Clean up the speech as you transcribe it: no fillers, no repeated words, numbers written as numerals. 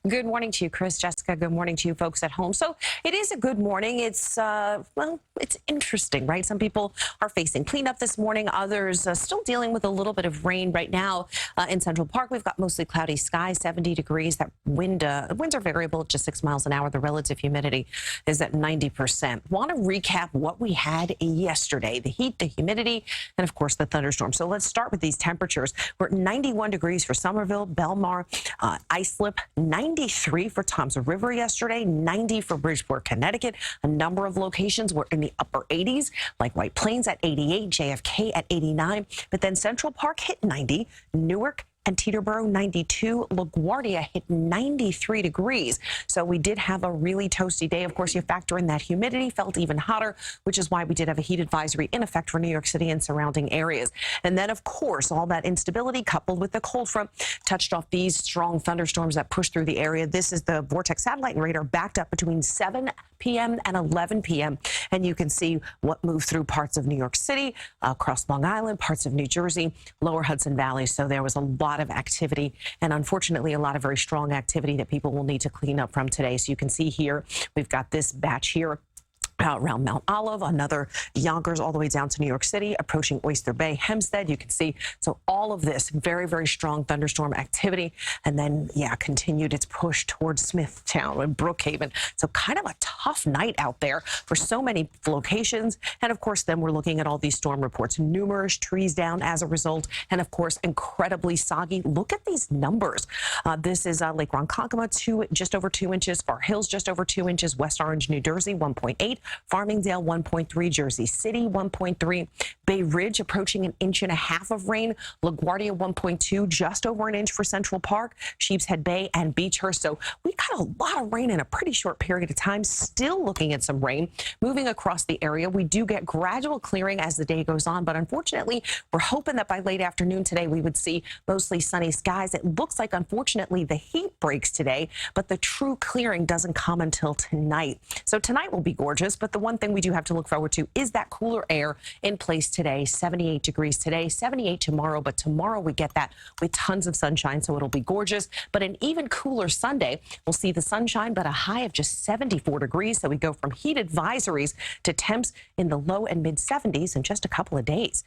Good morning to you, Chris, Jessica. Good morning to you folks at home. So it is a good morning. It's, well, it's interesting, right? Some people are facing cleanup this morning. Others still dealing with a little bit of rain right now in Central Park. We've got mostly cloudy skies, 70 degrees. That winds are variable at just 6 miles an hour. The relative humidity is at 90%. Want to recap what we had yesterday, the heat, the humidity, and of course the thunderstorm. So let's start with these temperatures. We're at 91 degrees for Somerville, Belmar, Islip, 93 for Toms River yesterday, 90 for Bridgeport, Connecticut. A number of locations were in the upper 80s, like White Plains at 88, JFK at 89, but then Central Park hit 90, Newark and Teterboro 92, LaGuardia hit 93 degrees. So we did have a really toasty day. Of course, you factor in that humidity, felt even hotter, which is why we did have a heat advisory in effect for New York City and surrounding areas. And then, of course, all that instability coupled with the cold front touched off these strong thunderstorms that pushed through the area. This is the vortex satellite radar backed up between 7 p.m. and 11 p.m. And you can see what moved through parts of New York City, across Long Island, parts of New Jersey, lower Hudson Valley. So there was a lot of activity and unfortunately a lot of very strong activity that people will need to clean up from today. So you can see here, we've got this batch here around Mount Olive, another Yonkers all the way down to New York City, approaching Oyster Bay, Hempstead. You can see, so all of this very, very strong thunderstorm activity. And then, yeah, continued its push towards Smithtown and Brookhaven. So kind of a tough night out there for so many locations. And of course, then we're looking at all these storm reports, numerous trees down as a result. And of course, incredibly soggy. Look at these numbers. This is Lake Ronkonkoma, just over 2 inches, Far Hills, just over 2 inches, West Orange, New Jersey, 1.8. Farmingdale 1.3, Jersey City 1.3, Bay Ridge approaching 1.5 inches of rain, LaGuardia 1.2, just over 1 inch for Central Park, Sheepshead Bay and Beechhurst. So we got a lot of rain in a pretty short period of time. Still looking at some rain moving across the area. We do get gradual clearing as the day goes on, but unfortunately, we're hoping that by late afternoon today we would see mostly sunny skies. It looks like, unfortunately, the heat breaks today, but the true clearing doesn't come until tonight. So tonight will be gorgeous. But the one thing we do have to look forward to is that cooler air in place today. 78 degrees today, 78 tomorrow. But tomorrow we get that with tons of sunshine, so it'll be gorgeous. But an even cooler Sunday, we'll see the sunshine, but a high of just 74 degrees. So we go from heat advisories to temps in the low and mid 70s in just a couple of days.